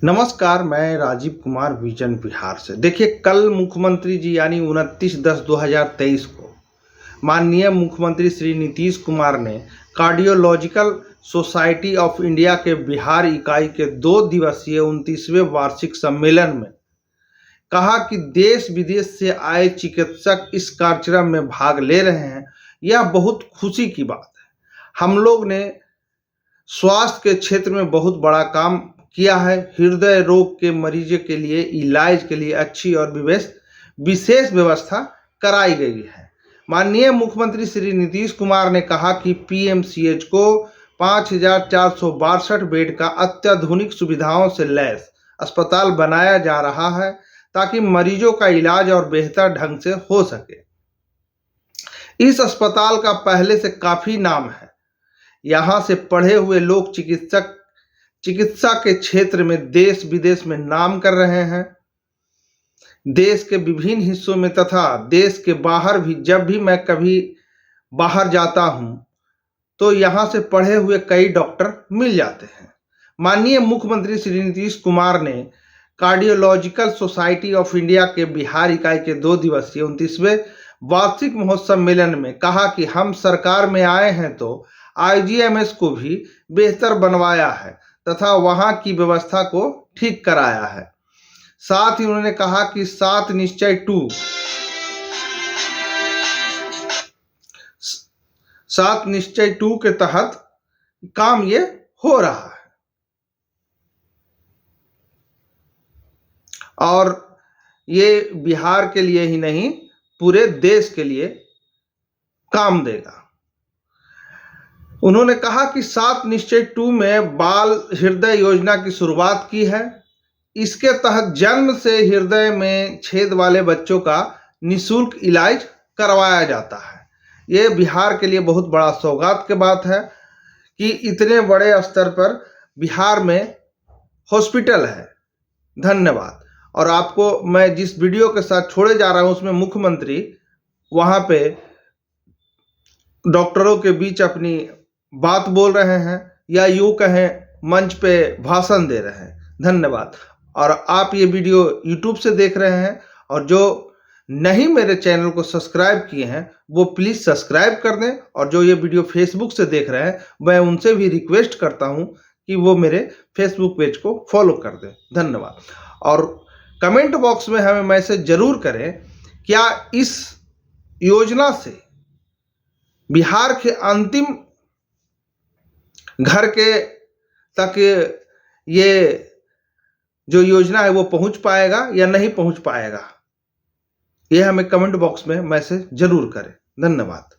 नमस्कार, मैं राजीव कुमार विजन बिहार से। देखिए, कल मुख्यमंत्री जी यानी 29/10/2023 को माननीय मुख्यमंत्री श्री नीतीश कुमार ने कार्डियोलॉजिकल सोसाइटी ऑफ इंडिया के बिहार इकाई के 2 दिवसीय 29वें वार्षिक सम्मेलन में कहा कि देश विदेश से आए चिकित्सक इस कार्यक्रम में भाग ले रहे हैं। यह बहुत खुशी की बात है। हम लोग ने स्वास्थ्य के क्षेत्र में बहुत बड़ा काम किया है। हृदय रोग के मरीजों के लिए इलाज के लिए अच्छी और विशेष व्यवस्था कराई गई है। माननीय मुख्यमंत्री श्री नीतीश कुमार ने कहा कि पीएमसीएच को 5,462 बेड का अत्याधुनिक सुविधाओं से लैस अस्पताल बनाया जा रहा है ताकि मरीजों का इलाज और बेहतर ढंग से हो सके। इस अस्पताल का पहले से काफी नाम है। यहाँ से पढ़े हुए लोग चिकित्सा के क्षेत्र में देश विदेश में नाम कर रहे हैं। देश के विभिन्न हिस्सों में तथा देश के बाहर भी जब भी मैं कभी बाहर जाता हूं तो यहाँ से पढ़े हुए कई डॉक्टर मिल जाते हैं। माननीय मुख्यमंत्री श्री नीतीश कुमार ने कार्डियोलॉजिकल सोसाइटी ऑफ इंडिया के बिहार इकाई के 2 दिवसीय 29वें वार्षिक महोत्सव सम्मेलन में कहा कि हम सरकार में आए हैं तो आईजीएमएस को भी बेहतर बनवाया है तथा वहां की व्यवस्था को ठीक कराया है। साथ ही उन्होंने कहा कि 7 निश्चय 2 के तहत काम ये हो रहा है और ये बिहार के लिए ही नहीं पूरे देश के लिए काम देगा। उन्होंने कहा कि 7 निश्चय 2 में बाल हृदय योजना की शुरुआत की है। इसके तहत जन्म से हृदय में छेद वाले बच्चों का निःशुल्क इलाज करवाया जाता है। ये बिहार के लिए बहुत बड़ा सौगात की बात है कि इतने बड़े स्तर पर बिहार में हॉस्पिटल है। धन्यवाद। और आपको मैं जिस वीडियो के साथ छोड़े जा रहा हूं उसमें मुख्यमंत्री वहां पे डॉक्टरों के बीच अपनी बात बोल रहे हैं या यूं कहें मंच पे भाषण दे रहे हैं। धन्यवाद। और आप ये वीडियो यूट्यूब से देख रहे हैं और जो नहीं मेरे चैनल को सब्सक्राइब किए हैं वो प्लीज़ सब्सक्राइब कर दें, और जो ये वीडियो फेसबुक से देख रहे हैं मैं उनसे भी रिक्वेस्ट करता हूं कि वो मेरे फेसबुक पेज को फॉलो कर दें। धन्यवाद। और कमेंट बॉक्स में हमें मैसेज जरूर करें, क्या इस योजना से बिहार के अंतिम घर के तक ये जो योजना है वो पहुंच पाएगा या नहीं पहुंच पाएगा, ये हमें कमेंट बॉक्स में मैसेज जरूर करें। धन्यवाद।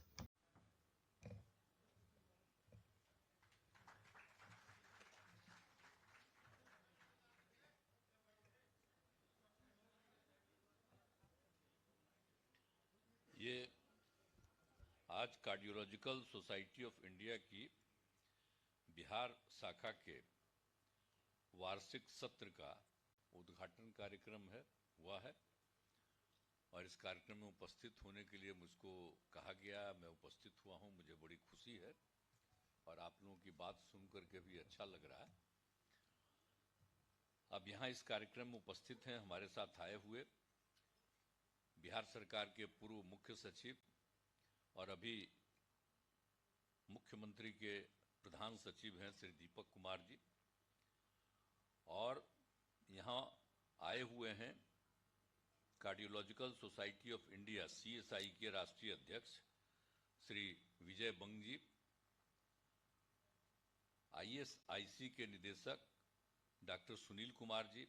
ये आज कार्डियोलॉजिकल सोसाइटी ऑफ इंडिया की बिहार शाखा के वार्षिक सत्र का उद्घाटन कार्यक्रम हुआ है और इस कार्यक्रम में उपस्थित होने के लिए मुझको कहा गया। मैं उपस्थित हुआ हूं, मुझे बड़ी खुशी है और आप लोगों की बात सुनकर के भी अच्छा लग रहा है। अब यहाँ इस कार्यक्रम में उपस्थित हैं हमारे साथ आए हुए बिहार सरकार के पूर्व मुख्य सचिव और अभी मुख्यमंत्री के प्रधान सचिव हैं श्री दीपक कुमार जी, और यहाँ आए हुए हैं cardiological society of India CSI के राष्ट्रीय अध्यक्ष श्री विजय बंग जी, आईएसआईसी के निदेशक डॉक्टर सुनील कुमार जी,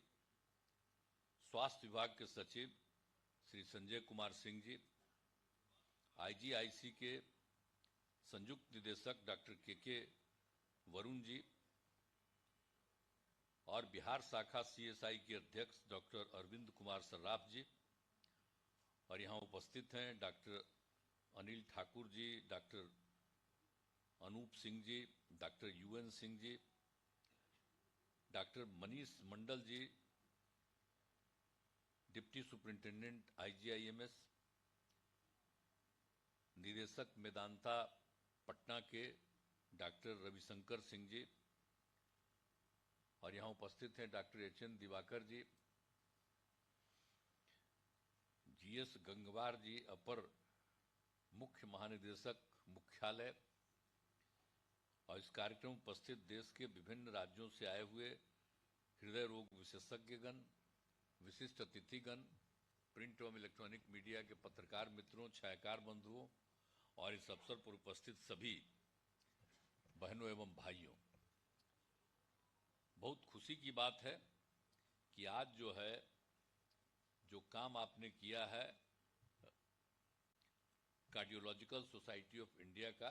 स्वास्थ्य विभाग के सचिव श्री संजय कुमार सिंह जी, आईजीआईसी के संयुक्त निदेशक डॉक्टर के वरुण जी और बिहार शाखा सीएसआई के अध्यक्ष डॉक्टर अरविंद कुमार सर्राफ जी, और यहाँ उपस्थित हैं doctor Anil Thakur ji, doctor Anoop Singh ji, doctor UN Singh ji, doctor Manish Mandal जी, डिप्टी सुपरिंटेंडेंट आईजीआईएमएस, निदेशक मेदांता पटना के डॉक्टर रविशंकर सिंह जी, और यहाँ उपस्थित हैं डॉक्टर एच.एन. दिवाकर जी, जी.एस. गंगवार जी, अपर मुख्य महानिदेशक मुख्यालय, और इस कार्यक्रम में उपस्थित देश के विभिन्न राज्यों से आए हुए हृदय रोग विशेषज्ञगण, विशिष्ट अतिथिगण, प्रिंट एवं इलेक्ट्रॉनिक मीडिया के पत्रकार मित्रों, छायाकार बंधुओं और इस अवसर पर उपस्थित सभी बहनों एवं भाइयों, बहुत खुशी की बात है कि आज जो काम आपने किया है कार्डियोलॉजिकल सोसाइटी ऑफ इंडिया का,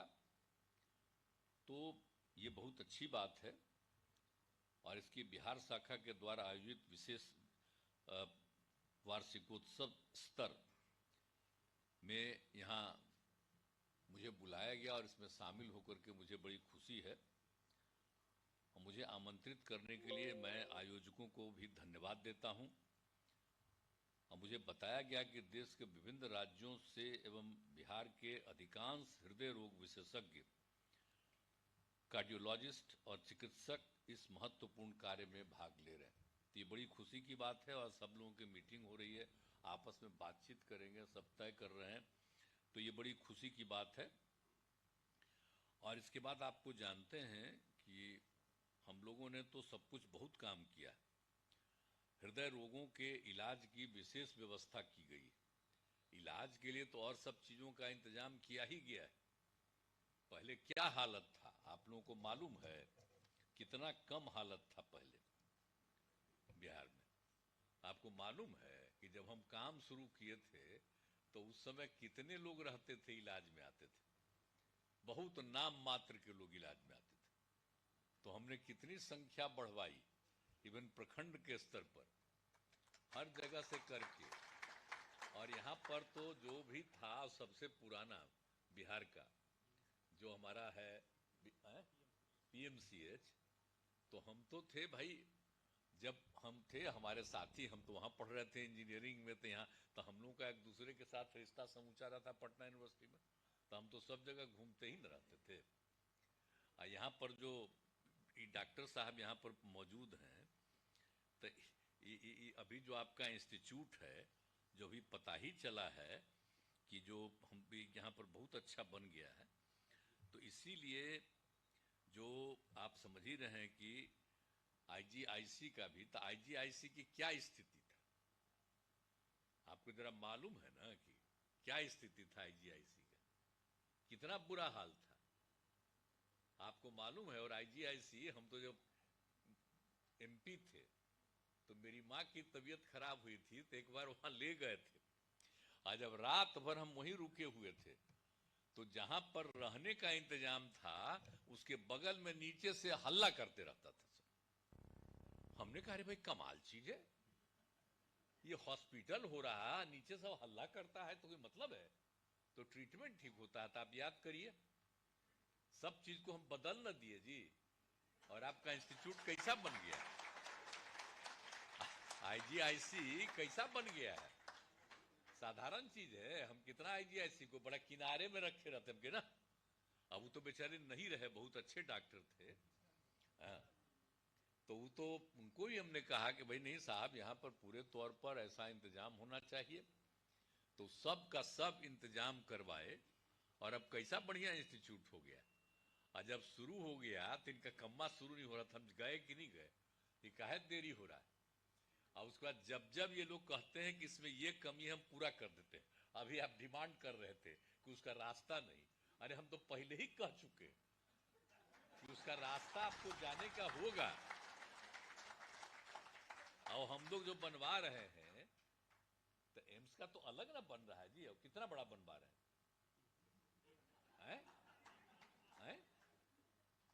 तो ये बहुत अच्छी बात है। और इसकी बिहार शाखा के द्वारा आयोजित विशेष वार्षिकोत्सव स्तर में यहाँ मुझे बुलाया गया और इसमें शामिल होकर के मुझे बड़ी खुशी है। और मुझे आमंत्रित करने के लिए मैं आयोजकों को भी धन्यवाद देता हूँ। और मुझे बताया गया कि देश के विभिन्न राज्यों से एवं बिहार के अधिकांश हृदय रोग विशेषज्ञ, कार्डियोलॉजिस्ट और चिकित्सक इस महत्वपूर्ण कार्य में भाग ले रहे हैं। तो ये बड़ी खुशी की बात है। और सब लोगों की मीटिंग हो रही है, आपस में बातचीत करेंगे, सब तय कर रहे हैं, तो ये बड़ी खुशी की बात है। और इसके बाद आपको जानते हैं कि हम लोगों ने तो सब कुछ बहुत काम किया। हृदय रोगों के इलाज की विशेष व्यवस्था की गई। इलाज के लिए तो और सब चीज़ों का इंतजाम किया ही गया है। पहले क्या हालत था आप लोगों को मालूम है? कितना कम हालत था पहले बिहार में। आपको मालूम है कि जब हम काम शुरू किए थे तो उस समय कितने लोग रहते थे, इलाज में आते थे? बहुत नाम मात्र के लोग इलाज में आते थे। तो हमने कितनी संख्या बढ़वाई, इवन प्रखंड के स्तर पर हर जगह से करके। और यहाँ पर तो जो भी था सबसे पुराना बिहार का जो हमारा है पीएमसीएच, तो हम तो थे भाई, जब हम थे हमारे साथी, हम तो वहाँ पढ़ रहे थे इंजीनियरिंग में, तो यहाँ तो हम लोगों का एक दूसरे के साथ रिश्ता समूचा रहा था पटना यूनिवर्सिटी में, तो हम तो सब जगह घूमते ही न रहते थे। और यहाँ पर जो डॉक्टर साहब यहाँ पर मौजूद हैं, तो अभी जो आपका इंस्टीट्यूट है, जो भी पता ही चला है कि जो हम भी यहाँ पर बहुत अच्छा बन गया है, तो इसीलिए जो आप समझ ही रहे हैं कि आईजीआईसी का भी, तो आईजीआईसी की क्या स्थिति था आपको जरा मालूम है ना, कि क्या स्थिति था आईजीआईसी का, कितना बुरा हाल था आपको मालूम है। और आईजीआईसी, हम तो जब एमपी थे तो मेरी माँ की तबीयत खराब हुई थी, तो एक बार वहां ले गए थे। आज जब रात भर हम वहीं रुके हुए थे, तो जहां पर रहने का इंतजाम था उसके बगल में नीचे से हल्ला करते रहता था सब। हमने कहा अरे भाई कमाल चीज है, ये हॉस्पिटल हो रहा, नीचे सब हल्ला करता है, तो कोई मतलब है? तो ट्रीटमेंट ठीक होता है। तो आप याद करिए, सब चीज को हम बदल न दिए जी। और आपका इंस्टीट्यूट कैसा बन गया, आईजीआईसी कैसा बन गया है, साधारण चीज है। हम कितना आईजीआईसी को बड़ा किनारे में रखे रहते हैं ना। अब वो तो बेचारे नहीं रहे, बहुत अच्छे डॉक्टर थे। तो वो तो उनको ही हमने कहा कि भाई नहीं साहब, यहाँ पर पूरे तौर पर ऐसा इंतजाम होना चाहिए। तो सब का सब इंतजाम करवाए, और अब कैसा बढ़िया इंस्टीट्यूट हो गया। और जब शुरू हो गया तो इनका कम्मा शुरू नहीं हो रहा था, हम गए कि नहीं गए, ये काहे देरी हो रहा है। और उसके बाद जब जब ये लोग कहते हैं कि इसमें ये कमी हम पूरा कर देते हैं, अभी आप डिमांड कर रहे थे कि उसका रास्ता नहीं, अरे हम तो पहले ही कह चुके कि उसका रास्ता आपको जाने का होगा। और हम लोग जो बनवा रहे हैं, तो एम्स का तो अलग ना बन रहा है जी, और कितना बड़ा बनवा रहे हैं, हैं?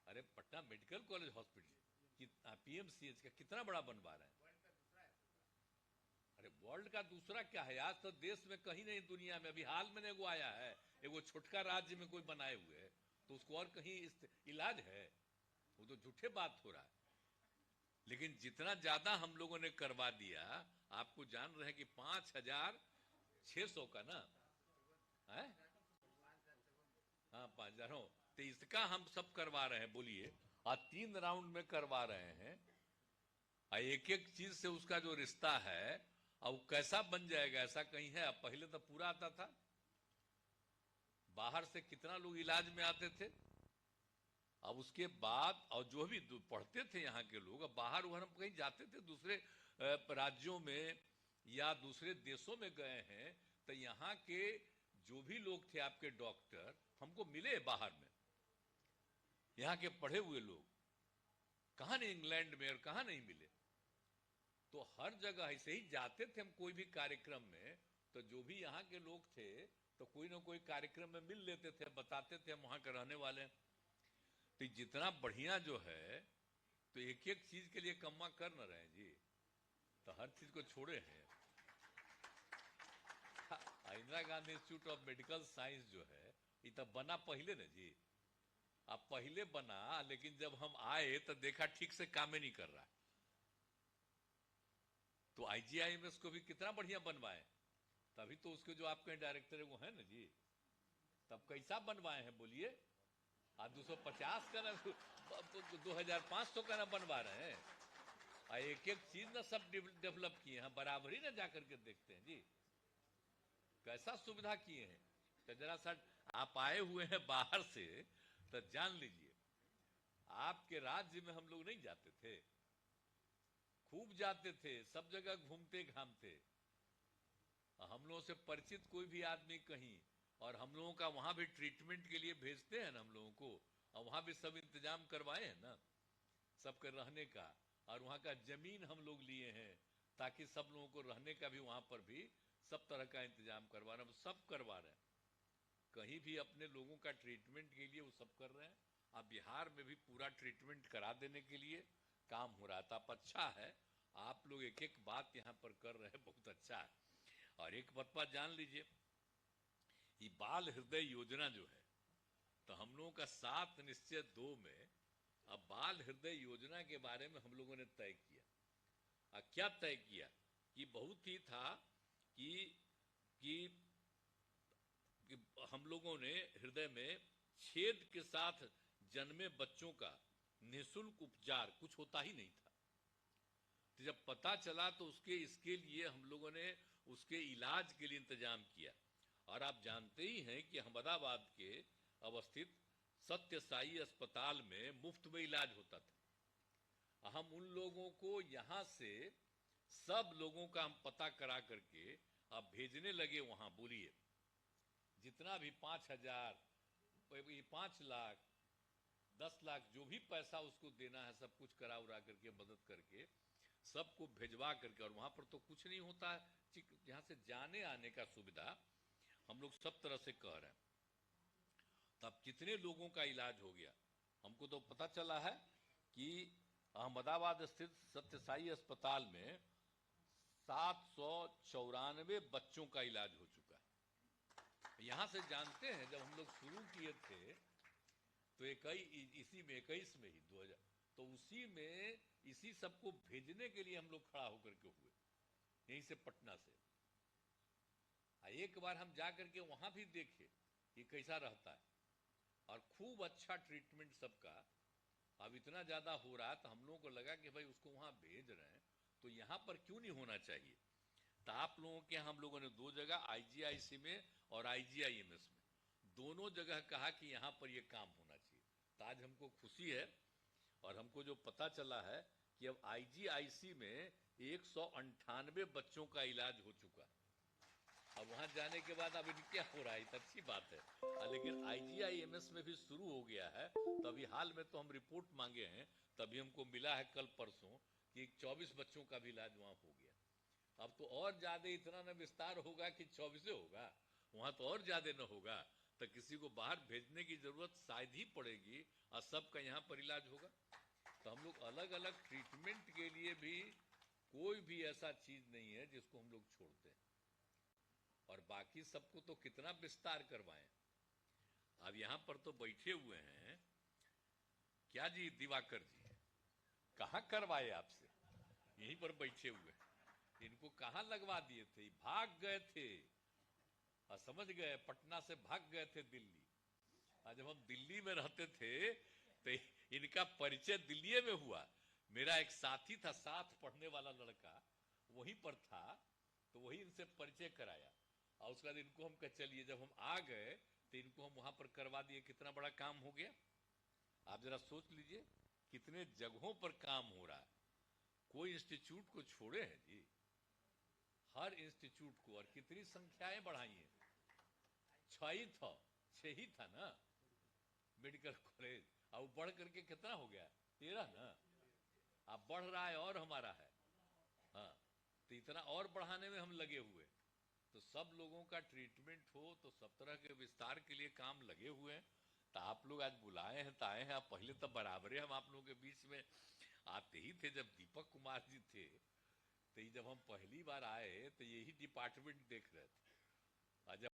अरे Patna medical college hospital, PMCH का कितना बड़ा बनवा रहे हैं। अरे वर्ल्ड का दूसरा क्या है, आज तो देश में कहीं नहीं दुनिया में, अभी हाल में एगो आया है, एगो छोटका राज्य में कोई बनाए हुए है, तो उसको और कहीं इलाज है? वो तो झूठे बात हो रहा है। लेकिन जितना ज्यादा हम लोगों ने करवा दिया, आपको जान रहे हैं कि 5,600 का ना है, हाँ 5,000 हो, तो इसका हम सब करवा रहे हैं, बोलिए। और 3 राउंड में करवा रहे हैं, और एक एक चीज से उसका जो रिश्ता है अब वो कैसा बन जाएगा ऐसा कहीं है। अब पहले तो पूरा आता था, बाहर से कितना लोग इलाज में आते थे। अब उसके बाद और जो भी पढ़ते थे यहाँ के लोग, अब बाहर उधर हम कहीं जाते थे दूसरे राज्यों में या दूसरे देशों में गए हैं, तो यहाँ के जो भी लोग थे आपके डॉक्टर हमको मिले बाहर में, यहाँ के पढ़े हुए लोग कहाँ नहीं, इंग्लैंड में और कहाँ नहीं मिले। तो हर जगह ऐसे ही जाते थे हम कोई भी कार्यक्रम में, तो जो भी यहाँ के लोग थे तो कोई ना कोई कार्यक्रम में मिल लेते थे, बताते थे हम वहाँ के रहने वाले हैं। तो जितना बढ़िया जो है, तो एक एक चीज के लिए कम्मा कर न रहे हैं जी, तो हर चीज को छोड़े हैं। Indira Gandhi institute of medical science जो है ये तो बना पहले ना जी, अब पहले बना, लेकिन जब हम आए तो देखा ठीक से काम ही नहीं कर रहा। तो आईजीआईएमएस को भी कितना बढ़िया बनवाए, तभी तो उसके जो आपके डायरेक्टर है वो है ना जी, तब कैसा बनवाए हैं बोलिए। आज 250 का ना 2500 का ना बनवा रहे हैं, और एक एक चीज ना सब डेवलप किए हैं, बराबरी ना जाकर के देखते हैं जी कैसा सुविधा किए हैं। तो जरा सा आप आए हुए हैं बाहर से तो जान लीजिए, आपके राज्य में हम लोग नहीं जाते थे, खूब जाते थे, सब जगह घूमते घामते, हम लोगों से परिचित कोई भी आदमी कहीं, और हम लोगों का वहां भी ट्रीटमेंट के लिए भेजते हैं ना हम लोगों को, और वहां भी सब इंतजाम करवाए हैं ना सबके रहने का, और वहां का जमीन हम लोग लिए हैं ताकि सब लोगों को रहने का भी वहां पर भी सब तरह का इंतजाम करवा रहे हैं, सब करवा रहे हैं। कहीं भी अपने लोगों का ट्रीटमेंट के लिए वो सब कर रहे हैं। अब बिहार में भी पूरा ट्रीटमेंट करा देने के लिए काम हो रहा था। अब अच्छा है, आप लोग एक एक बात यहाँ पर कर रहे हैं, बहुत अच्छा है। और एक बात जान लीजिए, ये बाल हृदय योजना जो है, तो हम लोगों का 7 निश्चय 2 में अब बाल हृदय योजना के बारे में हम लोगों ने तय किया। क्या तय किया कि बहुत ही था कि कि, कि हम लोगों ने हृदय में छेद के साथ जन्मे बच्चों का निःशुल्क उपचार कुछ होता ही नहीं था। तो जब पता चला तो इसके लिए हम लोगों ने उसके इलाज के लिए इंतजाम किया। और आप जानते ही हैं कि अहमदाबाद के अवस्थित सत्य साई अस्पताल में मुफ्त में इलाज होता था। हम उन लोगों को यहाँ से सब लोगों का हम पता करा करके अब भेजने लगे वहां। बोलिए जितना भी 5,000, 5 लाख, 10 लाख जो भी पैसा उसको देना है सब कुछ करा उरा करके मदद करके सबको भेजवा करके, और वहां पर तो कुछ नहीं होता है, यहाँ से जाने आने का सुविधा हम लोग सब तरह से कह रहे हैं। तब कितने लोगों का इलाज हो गया, हमको तो पता चला है कि अहमदाबाद स्थित सत्य साई अस्पताल में 794 बच्चों का इलाज हो चुका है। यहां से जानते हैं जब हम लोग शुरू किए थे तो इसी में 21 में ही 2000, तो उसी में इसी सबको भेजने के लिए हम लोग खड़ा होकर के हुए यहीं से पटना से। एक बार हम जा करके वहां भी देखे कि कैसा रहता है, और खूब अच्छा ट्रीटमेंट सबका। अब इतना ज्यादा हो रहा तो हम लोगों को लगा कि भाई उसको वहां भेज रहे हैं तो यहां पर क्यों नहीं होना चाहिए। तो आप लोगों के हम लोगों ने 2 जगह आईजीआईसी में और आईजीआईएमएस में दोनों जगह कहा कि यहां पर यह काम होना चाहिए। तो आज हमको खुशी है, और हमको जो पता चला है कि अब आईजीआईसी में 198 बच्चों का इलाज हो चुका है। अब वहां जाने के बाद अभी क्या हो रहा है, तो अच्छी बात है, लेकिन आईजीआईएमएस में भी शुरू हो गया है। तो अभी हाल में तो हम रिपोर्ट मांगे हैं, तभी हमको मिला है कल परसों कि 24 बच्चों का भी इलाज वहां हो गया। अब तो और ज्यादा इतना न विस्तार होगा कि 24 होगा, वहां तो और ज्यादा न होगा, तो किसी को बाहर भेजने की जरूरत शायद ही पड़ेगी, और सबका यहाँ पर इलाज होगा। तो हम लोग अलग अलग ट्रीटमेंट के लिए भी कोई भी ऐसा चीज नहीं है जिसको हम लोग छोड़ते हैं, और बाकी सबको तो कितना विस्तार करवाएं। अब यहां पर तो बैठे हुए हैं क्या जी, दिवाकर जी कहां करवाए आपसे, यहीं पर बैठे हुए हैं। इनको कहां लगवा दिए थे, भाग गए थे, और समझ गए पटना से भाग गए थे दिल्ली। और जब हम दिल्ली में रहते थे तो इनका परिचय दिल्ली में हुआ मेरा एक साथी था, साथ पढ़ने वाला लड़का वहीं पर था, तो वही इनसे परिचय कराया। और उसके बाद इनको हम कह चलिए, जब हम आ गए तो इनको हम वहां पर करवा दिए। कितना बड़ा काम हो गया, आप जरा सोच लीजिए कितने जगहों पर काम हो रहा है। कोई इंस्टीट्यूट को छोड़े हैं जी, हर इंस्टीट्यूट को। और कितनी संख्याएं बढ़ाई हैं, 6 ही था ना मेडिकल कॉलेज, अब बढ़ करके कितना हो गया, 13 ना। अब बढ़ रहा है और हमारा है। हाँ, तो इतना और बढ़ाने में हम लगे हुए। तो सब लोगों का ट्रीटमेंट हो, तो सब तरह के विस्तार के लिए काम लगे हुए हैं। तो आप लोग आज बुलाए हैं तो आए हैं। आप पहले तो बराबरे हम आप लोगों के बीच में आते ही थे। जब दीपक कुमार जी थे, तो जब हम पहली बार आए तो यही डिपार्टमेंट देख रहे थे। और जब